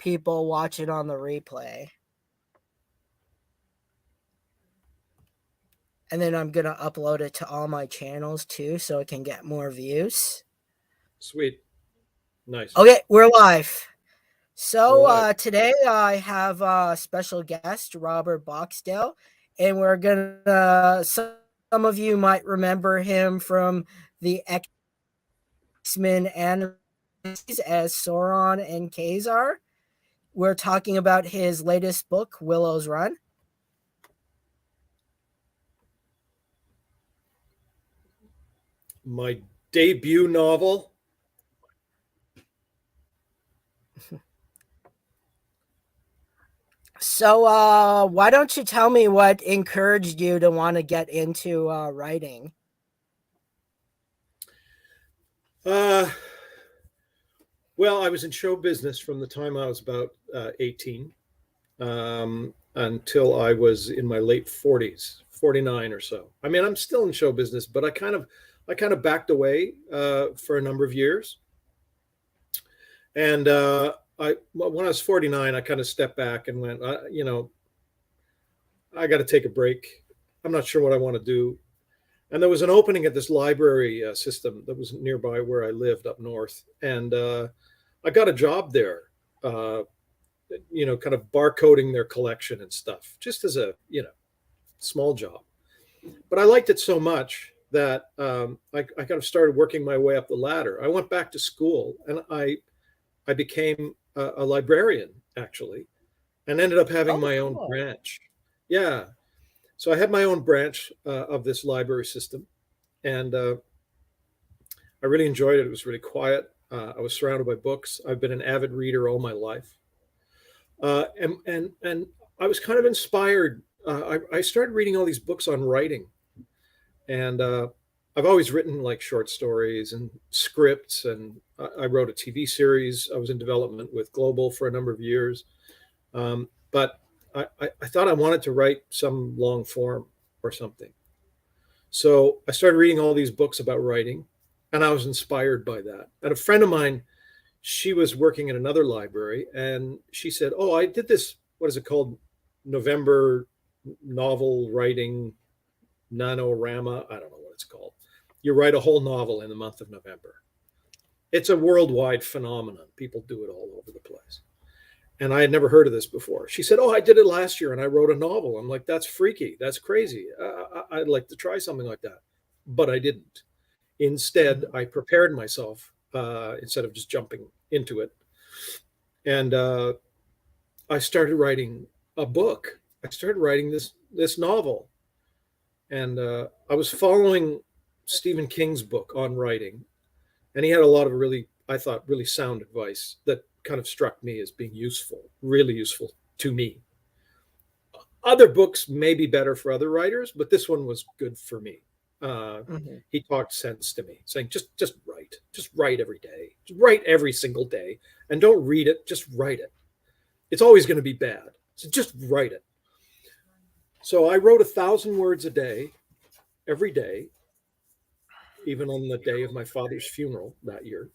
people watch it on the replay. And then I'm going to upload it to all my channels too, so it can get more views. Sweet. Nice. Okay, we're live. So We're live. Today I have a special guest, Robert Bockstael, and we're going to, some of you might remember him from the X-Men animes as Sauron and Kazar. We're talking about his latest book, Willow's Run. My debut novel. So why don't you tell me what encouraged you to want to get into writing? Well, I was in show business from the time I was about 18 until I was in my late 40s, 49 or so. I mean, I'm still in show business, but I kind of backed away for a number of years. And when I was 49, I kind of stepped back and went, I got to take a break. I'm not sure what I want to do. And there was an opening at this library system that was nearby where I lived up north. And I got a job there, kind of barcoding their collection and stuff, just as a, small job. But I liked it so much that I kind of started working my way up the ladder. I went back to school and I became a librarian, actually, and ended up having my own branch. Yeah. So I had my own branch of this library system, and I really enjoyed it. It was really quiet. I was surrounded by books. I've been an avid reader all my life, and I was kind of inspired. I started reading all these books on writing, and I've always written like short stories and scripts, and I wrote a TV series. I was in development with Global for a number of years, but I thought I wanted to write some long form or something. So I started reading all these books about writing, and I was inspired by that. And a friend of mine, she was working in another library, and she said, "Oh, I did this, what is it called? November novel writing NaNoWriMo. I don't know what it's called. You write a whole novel in the month of November. It's a worldwide phenomenon. People do it all over the place." And I had never heard of this before. She said, "Oh, I did it last year and I wrote a novel." I'm like, "That's freaky. That's crazy. I'd like to try something like that." But I didn't. Instead, I prepared myself instead of just jumping into it. And I started writing a book. I started writing this novel. And I was following Stephen King's book on writing. And he had a lot of I thought, really sound advice that kind of struck me as being useful, really useful to me. Other books may be better for other writers, but this one was good for me. He talked sense to me, saying, just write every day, just write every single day, and don't read it, just write it. It's always going to be bad, so just write it. So I wrote 1,000 words a day, every day, even on the day of my father's funeral that year,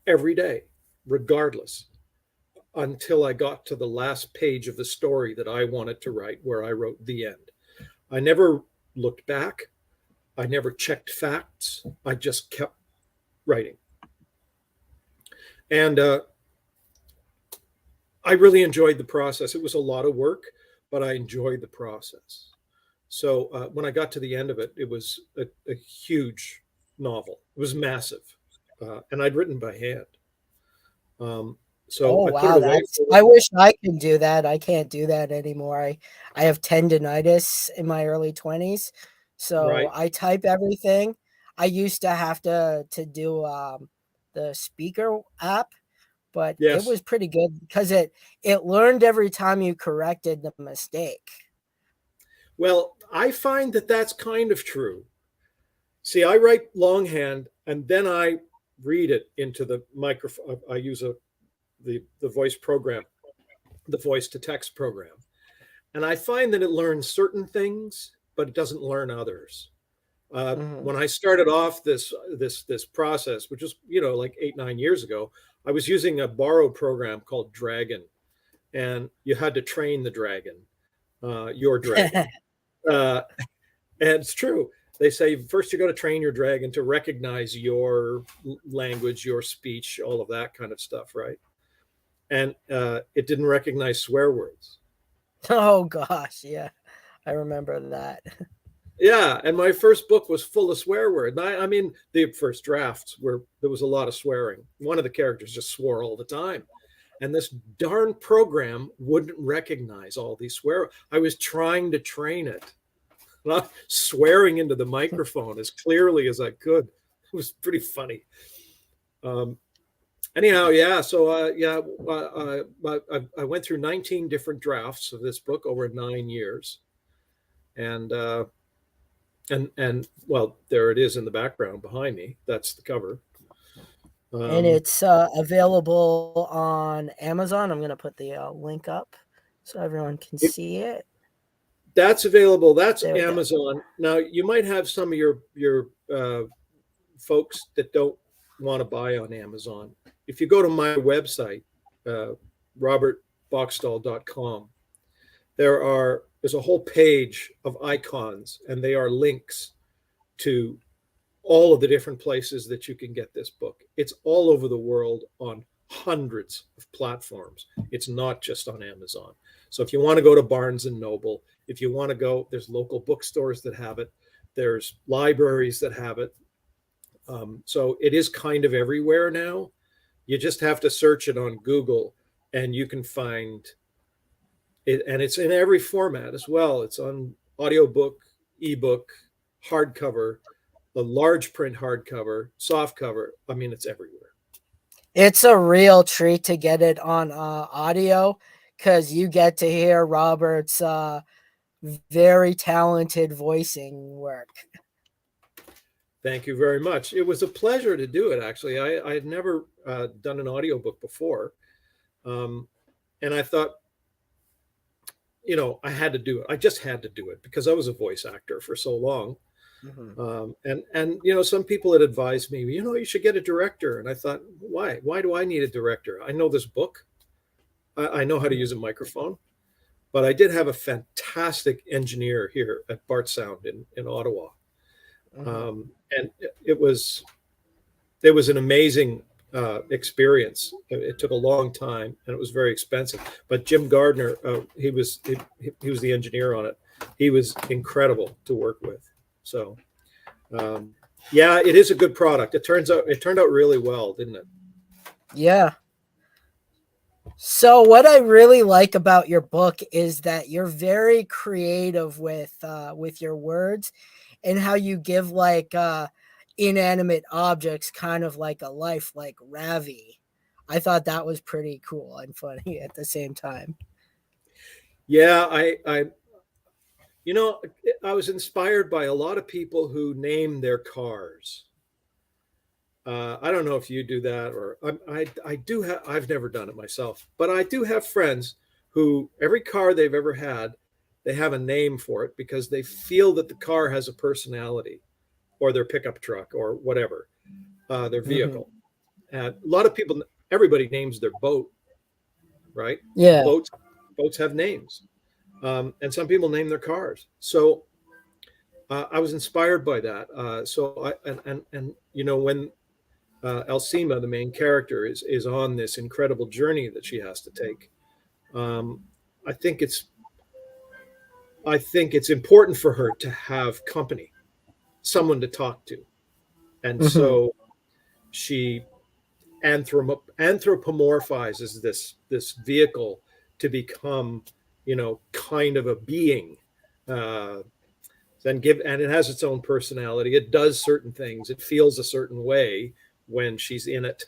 every day, regardless, until I got to the last page of the story that I wanted to write, where I wrote the end. I never looked back. I never checked facts. I just kept writing. And I really enjoyed the process. It was a lot of work, but I enjoyed the process. So when I got to the end of it, it was a huge novel. It was massive. And I'd written by hand. So I put it away. I wish I could do that. I can't do that anymore. I have tendinitis in my early 20s. So Right. I type everything. I used to have to do the speaker app, but it Yes. was pretty good because it learned every time you corrected the mistake. Well, I find that that's kind of true. See, I write longhand and then I read it into the microphone. I use the voice program, the voice to text program. And I find that it learns certain things, but it doesn't learn others. When I started off this process, which was, like 8-9 years ago, I was using a borrowed program called Dragon, and you had to train the dragon, your dragon. Uh, and it's true. They say first you got to train your dragon to recognize your language, your speech, all of that kind of stuff, right? And it didn't recognize swear words. Oh gosh, yeah, I remember that. Yeah, and my first book was full of swear words. I mean, the first drafts where there was a lot of swearing. One of the characters just swore all the time, and this darn program wouldn't recognize all these swear. I was trying to train it, not swearing into the microphone as clearly as I could. It was pretty funny. Um, anyhow, yeah. So I went through 19 different drafts of this book over 9 years, and and well, there it is in the background behind me. That's the cover. And it's available on Amazon. I'm going to put the link up so everyone can see it. That's available. That's There we go. Amazon. Now you might have some of your folks that don't want to buy on Amazon. If you go to my website, robertbockstael.com, there's a whole page of icons, and they are links to all of the different places that you can get this book. It's all over the world on hundreds of platforms. It's not just on Amazon. So if you want to go to Barnes and Noble, if you want to go, there's local bookstores that have it. There's libraries that have it. So it is kind of everywhere now. You just have to search it on Google, and you can find it, and it's in every format as well. It's on audiobook, ebook, hardcover, the large print hardcover, soft cover. I mean, it's everywhere. It's a real treat to get it on audio, because you get to hear Robert's very talented voicing work. Thank you very much. It was a pleasure to do it, actually. I had never done an audiobook before. And I thought, I had to do it. I just had to do it because I was a voice actor for so long. Mm-hmm. And some people had advised me, you should get a director. And I thought, why? Why do I need a director? I know this book. I know how to use a microphone. But I did have a fantastic engineer here at Bart Sound in Ottawa. Mm-hmm. And it was an amazing experience. It took a long time, and it was very expensive. But Jim Gardner, he was the engineer on it. He was incredible to work with. So, yeah, it is a good product. It turned out really well, didn't it? Yeah. So what I really like about your book is that you're very creative with your words, and how you give inanimate objects kind of like a life, like Ravi. I thought that was pretty cool and funny at the same time. Yeah, I was inspired by a lot of people who name their cars. I don't know if you do that, or I do have. I've never done it myself, but I do have friends who every car they've ever had, they have a name for it because they feel that the car has a personality, or their pickup truck, or whatever, their vehicle. Mm-hmm. And a lot of people, everybody names their boat, right? Yeah. Boats have names, and some people name their cars. So I was inspired by that. When Elsima, the main character, is on this incredible journey that she has to take, I think it's important for her to have company, someone to talk to. And mm-hmm. So she anthropomorphizes this vehicle to become, kind of a being, and it has its own personality. It does certain things. It feels a certain way when she's in it.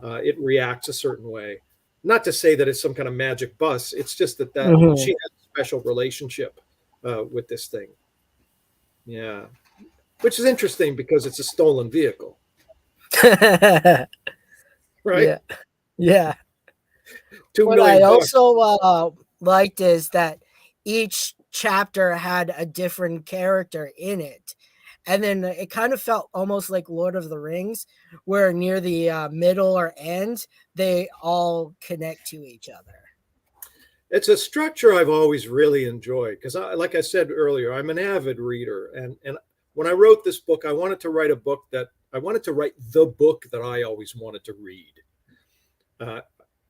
It reacts a certain way. Not to say that it's some kind of magic bus. It's just that mm-hmm. she has a special relationship with this thing. Yeah. Which is interesting because it's a stolen vehicle. Right? Yeah. What I also liked is that each chapter had a different character in it. And then it kind of felt almost like Lord of the Rings, where near the middle or end, they all connect to each other. It's a structure I've always really enjoyed because, like I said earlier, I'm an avid reader, and when I wrote this book, I wanted to write the book that I always wanted to read.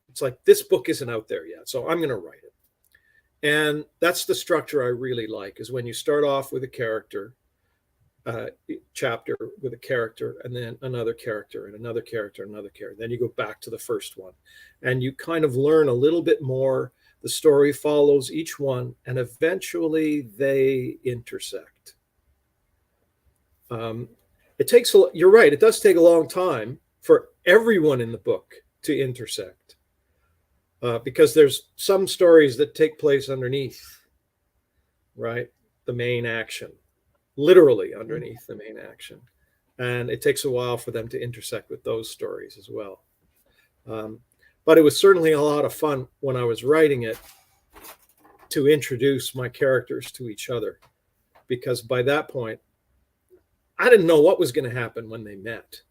It's like this book isn't out there yet, so I'm going to write it, and that's the structure I really like. Is when you start off with a character, chapter with a character, and then another character, and another character, another character. Then you go back to the first one, and you kind of learn a little bit more. The story follows each one, and eventually they intersect. You're right, it does take a long time for everyone in the book to intersect, because there's some stories that take place underneath, right? The main action, literally underneath the main action. And it takes a while for them to intersect with those stories as well. But it was certainly a lot of fun when I was writing it to introduce my characters to each other, because by that point, I didn't know what was going to happen when they met.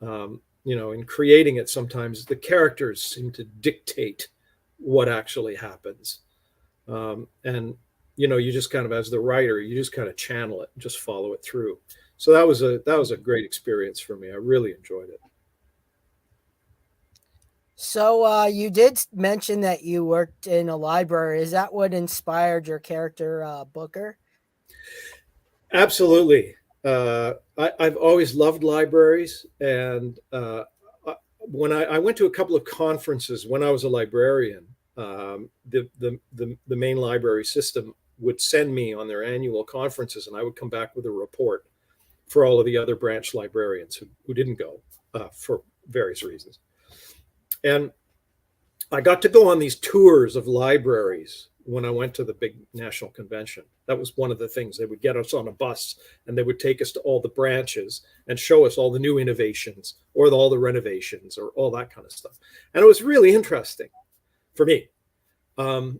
In creating it, sometimes the characters seem to dictate what actually happens. And you just kind of, as the writer, you just kind of channel it and just follow it through. So that was a great experience for me. I really enjoyed it. So you did mention that you worked in a library. Is that what inspired your character, Booker? Absolutely. I've always loved libraries, and when I went to a couple of conferences when I was a librarian, the main library system would send me on their annual conferences, and I would come back with a report for all of the other branch librarians who didn't go for various reasons. And I got to go on these tours of libraries when I went to the big national convention. That was one of the things. They would get us on a bus and they would take us to all the branches and show us all the new innovations or all the renovations or all that kind of stuff. And it was really interesting for me. And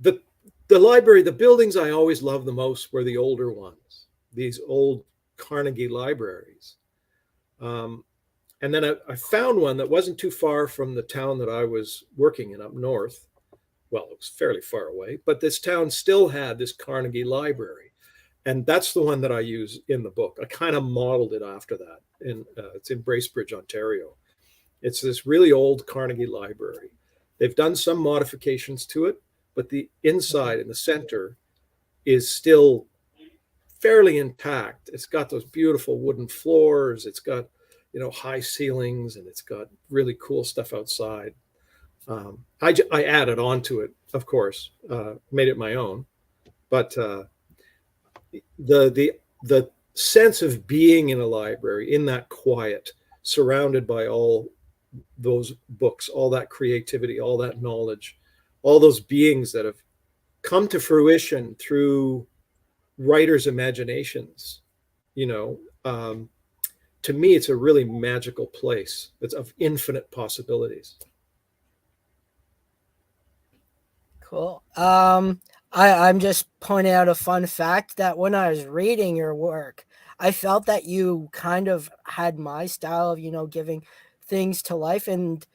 the library, the buildings I always loved the most were the older ones, these old Carnegie libraries. And then I found one that wasn't too far from the town that I was working in up north. Well, it was fairly far away, but this town still had this Carnegie library. And that's the one that I use in the book. I kind of modeled it after that. It's in Bracebridge, Ontario. It's this really old Carnegie library. They've done some modifications to it, but the inside in the center is still fairly intact. It's got those beautiful wooden floors. It's got high ceilings, and it's got really cool stuff outside. I added on to it, of course, made it my own. But the sense of being in a library, in that quiet, surrounded by all those books, all that creativity, all that knowledge, all those beings that have come to fruition through writers' imaginations, to me, it's a really magical place. It's of infinite possibilities. Cool. I'm just pointing out a fun fact that when I was reading your work, I felt that you kind of had my style of, giving things to life. And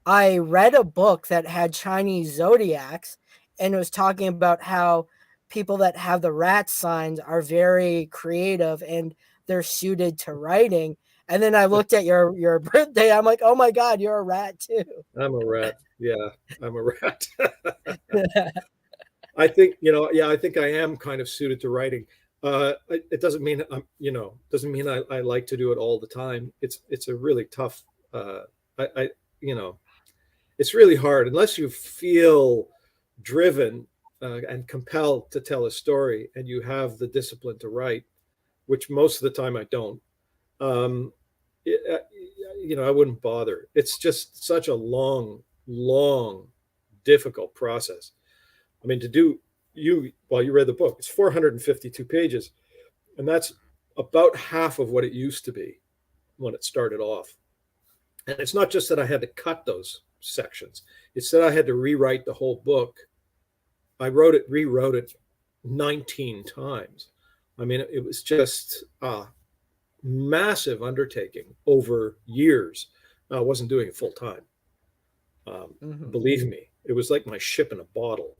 I read a book that had Chinese zodiacs, and it was talking about how people that have the rat signs are very creative and they're suited to writing. And then I looked at your birthday. I'm like, oh my God, you're a rat too. I'm a rat. Yeah, I'm a rat. I think, I think I am kind of suited to writing. It doesn't mean doesn't mean I like to do it all the time. It's a really tough, it's really hard unless you feel driven and compelled to tell a story and you have the discipline to write, which most of the time I don't. I wouldn't bother. It's just such a long, difficult process. I mean, you read the book, it's 452 pages, and that's about half of what it used to be when it started off. And it's not just that I had to cut those sections, it's that I had to rewrite the whole book. I rewrote it 19 times. I mean, it was just a massive undertaking over years. I wasn't doing it full time. Hmm. Believe me, it was like my ship in a bottle.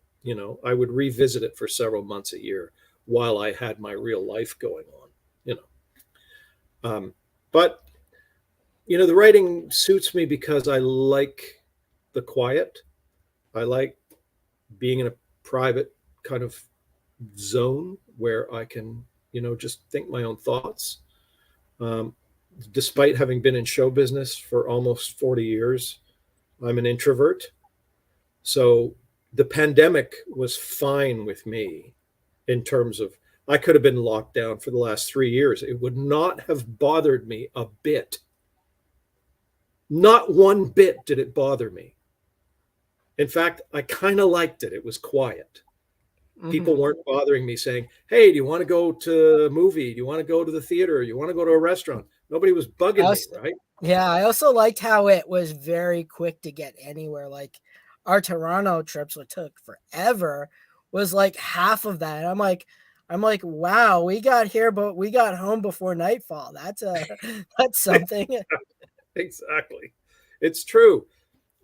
I would revisit it for several months a year while I had my real life going on. You but the writing suits me because I like the quiet. I like being in a private kind of zone where I can, just think my own thoughts. Um, Despite having been in show business for almost 40 years, I'm an introvert. So the pandemic was fine with me in terms of I could have been locked down for the last 3 years. It would not have bothered me a bit. Not one bit did it bother me. In fact, I kind of liked it. It was quiet. People Hmm. weren't bothering me saying, "Hey, do you want to go to a movie? Do you want to go to the theater? Do you want to go to a restaurant?" Nobody was I bugging me, also, right? yeah, I also liked how it was very quick to get anywhere. Like our Toronto trips, what took forever, was like half of that. I'm like, wow, we got here, but we got home before nightfall. That's something. Exactly. It's true.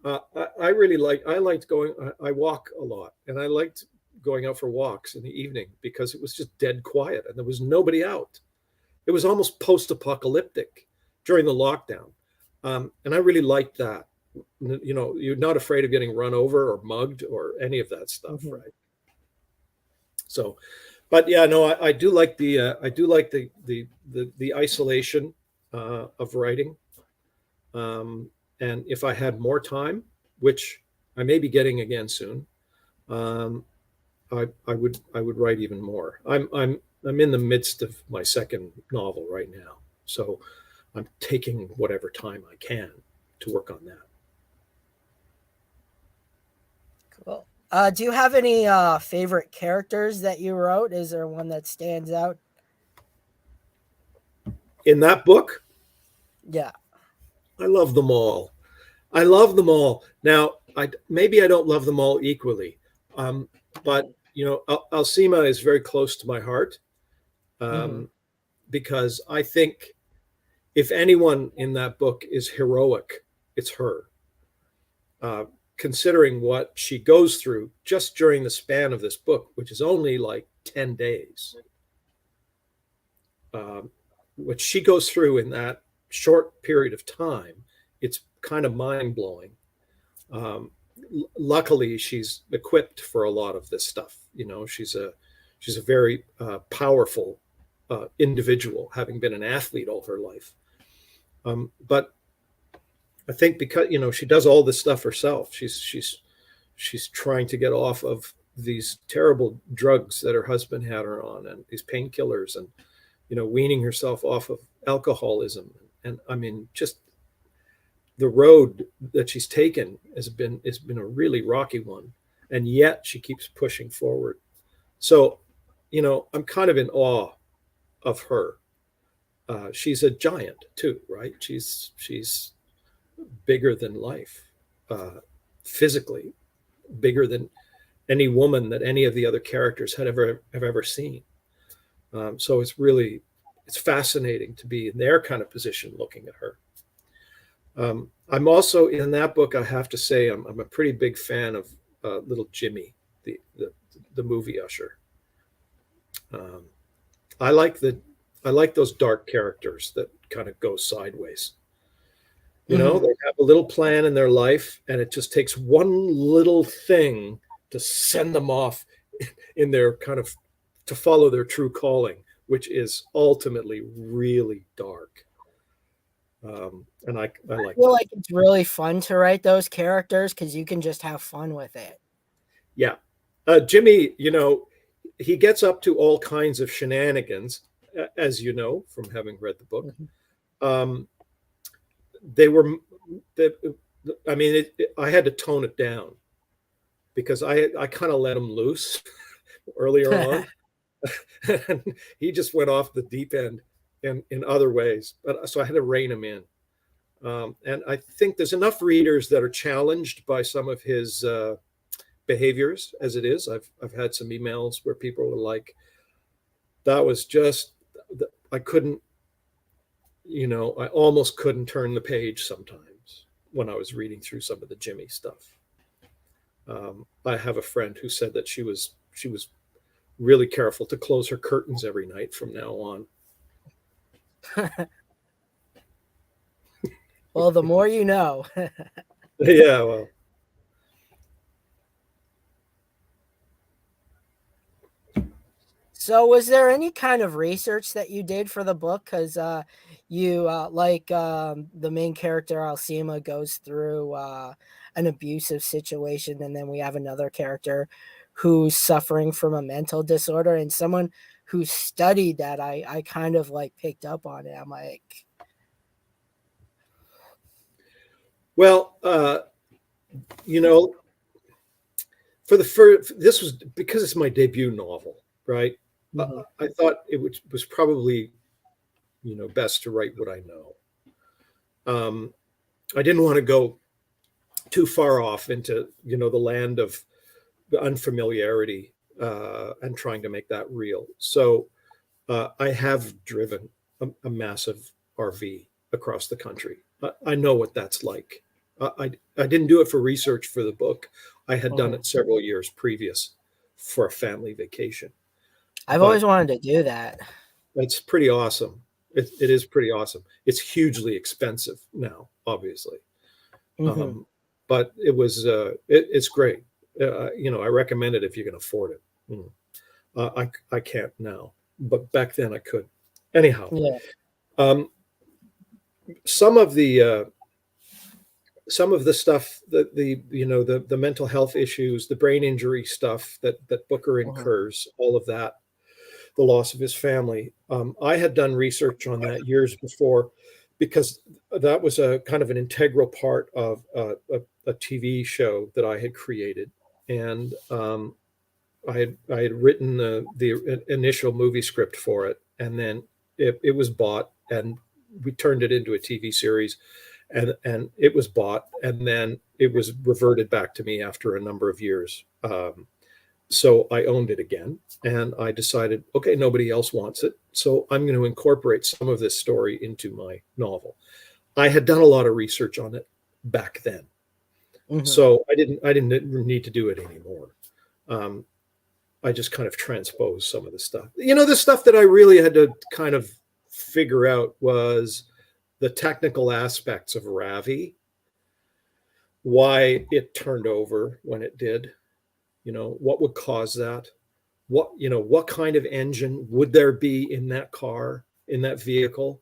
I really I liked going, I walk a lot, and I liked going out for walks in the evening because it was just dead quiet and there was nobody out. It was almost post apocalyptic during the lockdown. And I really liked that. You're not afraid of getting run over or mugged or any of that stuff, Mhm. right? So, but yeah, no, I do like the isolation of writing. Um, and if I had more time, which I may be getting again soon, um, I would write even more. I'm in the midst of my second novel right now, so I'm taking whatever time I can to work on that. Cool. Do you have any favorite characters that you wrote? Is there one that stands out? In that book, Yeah. I love them all. I love them all. Now, maybe I don't love them all equally, um, but Alcima is very close to my heart, Hmm. um, because I think if anyone in that book is heroic, it's her. Uh, Considering what she goes through just during the span of this book, which is only like 10 days, um, what she goes through in that short period of time, it's kind of mind blowing. Um, Luckily, she's equipped for a lot of this stuff. She's a very powerful individual, having been an athlete all her life. But I think because she does all this stuff herself. She's trying to get off of these terrible drugs that her husband had her on, and these painkillers, and weaning herself off of alcoholism. And I mean, just the road that she's taken has been a really rocky one, and yet she keeps pushing forward. So, I'm kind of in awe of her. She's a giant too, right? She's bigger than life, uh, physically bigger than any woman that any of the other characters have ever seen. So it's fascinating to be in their kind of position looking at her. I'm also in that book. I have to say, I'm a pretty big fan of Little Jimmy, the movie usher. Um, I like the I like those dark characters that kind of go sideways. Hmm. They have a little plan in their life, and it just takes one little thing to send them off in their kind of to follow their true calling, which is ultimately really dark. And I I like feel that. like it's really fun to write those characters because you can just have fun with it. Yeah. Jimmy, he gets up to all kinds of shenanigans, as you know from having read the book. Mhm. Um, they were, I mean, I had to tone it down because I kind of let him loose earlier on. And he just went off the deep end in other ways. But so I had to rein him in. And I think there's enough readers that are challenged by some of his behaviors as it is. I've had some emails where people are like, that was just, I couldn't, I almost couldn't turn the page sometimes when I was reading through some of the Jimmy stuff. I have a friend who said that she was really careful to close her curtains every night from now on. Well, the more you know. Yeah, well, So, was there any kind of research that you did for the book? Because you, the main character, Alcima, goes through an abusive situation, and then we have another character who's suffering from a mental disorder, and someone who studied that, I kind of like picked up on it. I'm like, well, you know, for the first, this was because it's my debut novel, right? mhm, I thought was probably, best to write what I know. I didn't want to go too far off into, the land of the unfamiliarity and trying to make that real. So I have driven a massive RV across the country. I know what that's like. I didn't do it for research for the book. I had done mhm. it several years previous for a family vacation. I've But always wanted to do that. it's pretty awesome. It is pretty awesome. It's hugely expensive now, obviously, Hmm. um, but it's great. I recommend it if you can afford it. Mm. I can't now, but back then I could. Anyhow, Yeah. um, some of the uh, some of the stuff that the mental health issues, the brain injury stuff that Booker Mhm. incurs, all of that, the loss of his family. I had done research on that years before because that was a kind of an integral part of a TV show that I had created, and I had written the initial movie script for it, and then it was bought, and we turned it into a TV series, and it was bought, and then it was reverted back to me after a number of years. So I owned it again, and I decided, okay, nobody else wants it, so I'm going to incorporate some of this story into my novel. I had done a lot of research on it back then, Hmm. so I didn't need to do it anymore. Um, I just kind of transposed some of the stuff. The stuff that I really had to kind of figure out was the technical aspects of Ravi, why it turned over when it did, what would cause that, what kind of engine would there be in that car, in that vehicle,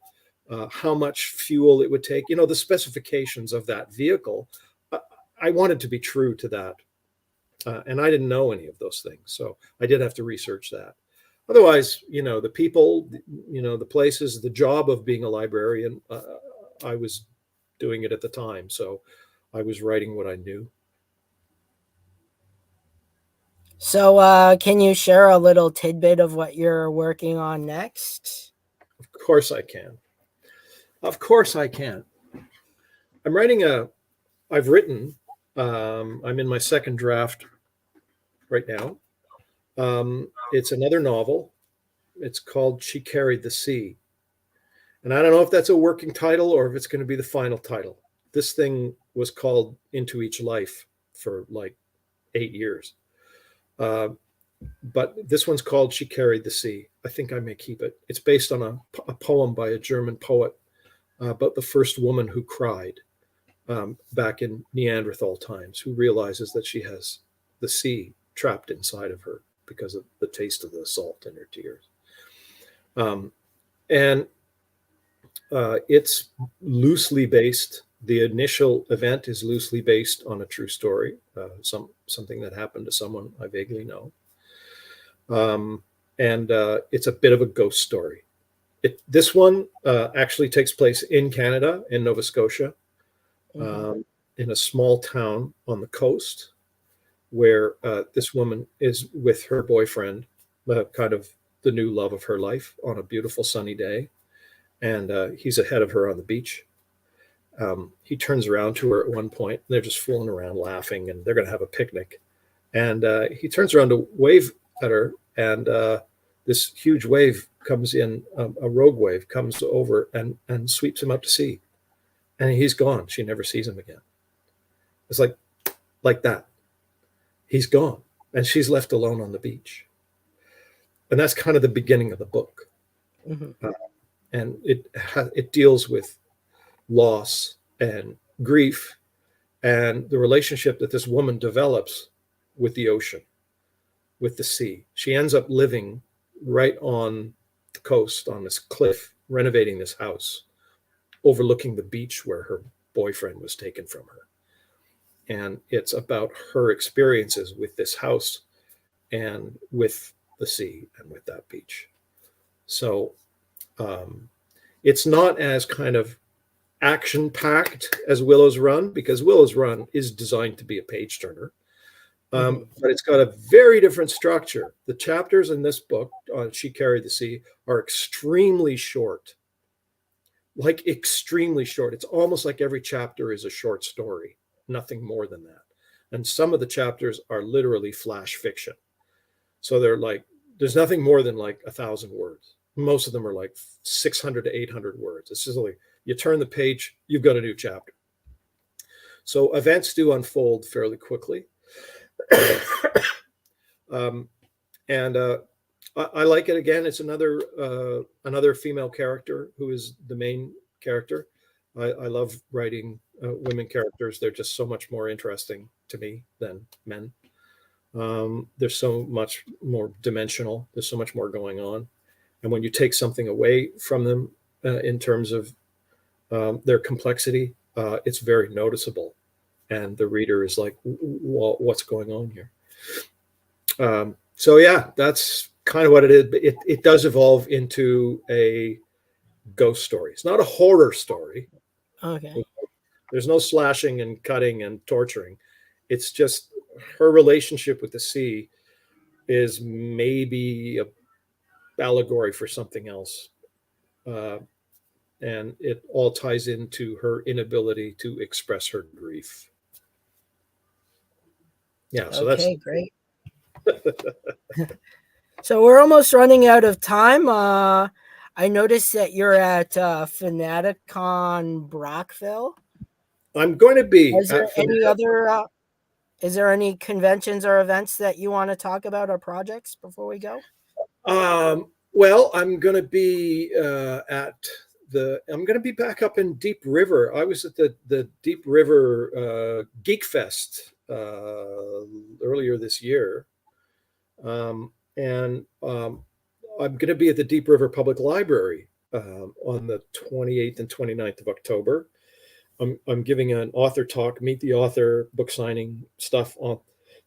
how much fuel it would take, the specifications of that vehicle. I, I wanted to be true to that, and I didn't know any of those things, so I did have to research that. Otherwise, the people, the places, the job of being a librarian, I was doing it at the time, so I was writing what I knew. So, can you share a little tidbit of what you're working on next? Of course I can. Of course I can. I'm writing a I've written, I'm in my second draft right now. It's another novel. It's called She Carried the Sea. And I don't know if that's a working title or if it's going to be the final title. This thing was called Into Each Life for like 8 years. Uh, but this one's called She Carried the Sea. I think I may keep it. It's based on a poem by a German poet about the first woman who cried back in Neanderthal times, who realizes that she has the sea trapped inside of her because of the taste of the salt in her tears. And it's loosely based. The initial event is loosely based on a true story, something that happened to someone I vaguely know, um, and it's a bit of a ghost story. This one actually takes place in Canada, in Nova Scotia, Hmm. um, in a small town on the coast, where this woman is with her boyfriend, kind of the new love of her life, on a beautiful sunny day, and he's ahead of her on the beach. He turns around to her at one point. They're just fooling around, laughing, and they're going to have a picnic. And he turns around to wave at her, and this huge wave comes in, a rogue wave comes over and sweeps him out to sea, and he's gone. She never sees him again. It's like that. He's gone, and she's left alone on the beach. And that's kind of the beginning of the book. Mm-hmm. And it deals with loss and grief and the relationship that this woman develops with the ocean, with the sea. She ends up living right on the coast, on this cliff, renovating this house, overlooking the beach where her boyfriend was taken from her. And it's about her experiences with this house and with the sea and with that beach. So it's not as kind of action-packed as Willow's Run, because Willow's Run is designed to be a page-turner. But it's got a very different structure. The chapters in this book on She Carried the Sea are extremely short, like extremely short. It's almost like every chapter is a short story, nothing more than that. And some of the chapters are literally flash fiction. So they're like, there's nothing more than like 1,000 words. Most of them are like 600 to 800 words. It's just like you turn the page, you've got a new chapter. So events do unfold fairly quickly. And I like it. Again, it's another female character who is the main character. I love writing women characters. They're just so much more interesting to me than men. They're so much more dimensional. There's so much more going on. And when you take something away from them in terms of their complexity, it's very noticeable. And the reader is like, well, what's going on here? So yeah, that's kind of what it is. But it does evolve into a ghost story. It's not a horror story. Okay. There's no slashing and cutting and torturing. It's just her relationship with the sea is maybe a allegory for something else. And it all ties into her inability to express her grief. Yeah, so okay, great. So we're almost running out of time. I noticed that you're at Fanaticon Brockville. I'm going to be. Is there any other? Is there any conventions or events that you want to talk about or projects before we go? Well, I'm going to be I'm going to be back up in Deep River. I was at the Deep River Geek Fest earlier this year. And I'm going to be at the Deep River Public Library on the 28th and 29th of October. I'm giving an author talk, meet the author, book signing stuff on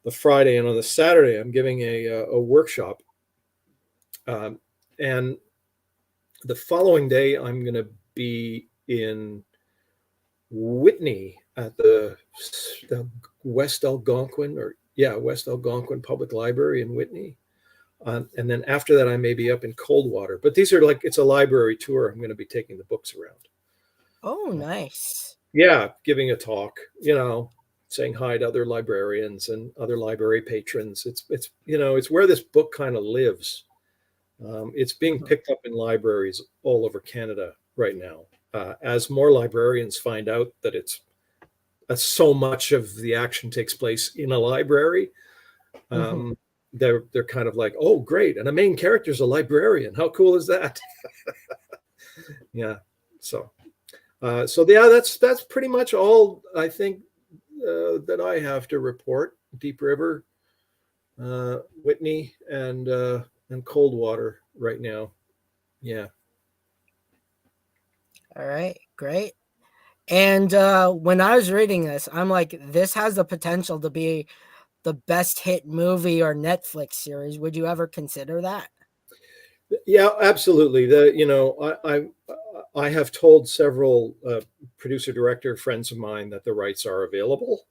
the Friday, and on the Saturday I'm giving a workshop. And the following day I'm going to be in Whitney at the West Algonquin Public Library in Whitney. And then after that, I may be up in Coldwater. But these are like, it's a library tour. I'm going to be taking the books around. Oh, nice. Yeah, giving a talk, saying hi to other librarians and other library patrons. It's it's where this book kind of lives. It's being picked up in libraries all over Canada right now. As more librarians find out that so much of the action takes place in a library, they're kind of like, oh, great. And the main character is a librarian. How cool is that? Yeah. So yeah, that's pretty much all I think that I have to report. Deep River, Whitney, and Coldwater right now. Yeah. All right, great. And when I was reading this, I'm like, this has the potential to be the best hit movie or Netflix series. Would you ever consider that? Yeah, absolutely. I have told several producer director friends of mine that the rights are available.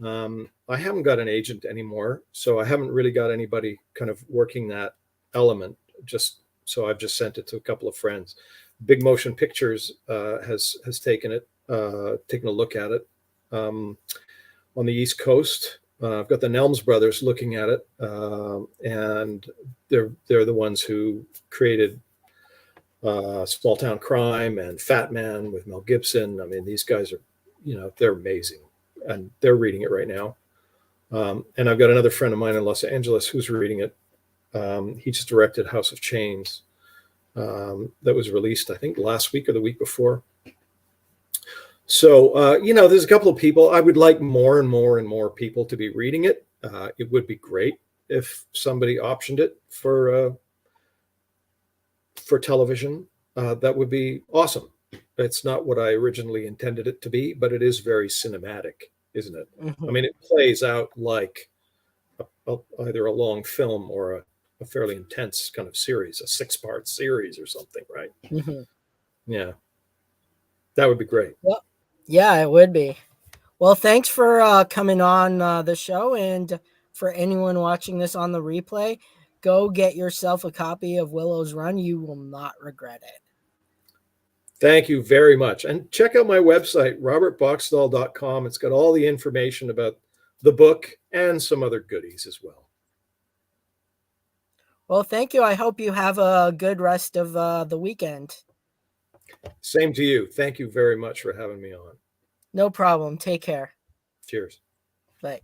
I haven't got an agent anymore, so I haven't really got anybody kind of working that element. So I've just sent it to a couple of friends. Big Motion Pictures has taken a look at it on the East Coast, I've got the Nelms brothers looking at it, and they're the ones who created Small Town Crime and Fat Man with Mel Gibson. I mean, these guys are, they're amazing, and they're reading it right now. And I've got another friend of mine in Los Angeles who's reading it. He just directed House of Chains, that was released, I think, last week or the week before. So, there's a couple of people. I would like more and more and more people to be reading it. It would be great if somebody optioned it for television. That would be awesome. It's not what I originally intended it to be, but it is very cinematic, isn't it? Mm-hmm. I mean, it plays out like either a long film or a fairly intense kind of series, a 6-part series or something, right? Mm-hmm. Yeah, that would be great. Well, yeah, it would be. Well, thanks for coming on the show, and for anyone watching this on the replay, go get yourself a copy of Willow's Run. You will not regret it. Thank you very much. And check out my website, robertbockstael.com. It's got all the information about the book and some other goodies as well. Well, thank you. I hope you have a good rest of the weekend. Same to you. Thank you very much for having me on. No problem. Take care. Cheers. Bye.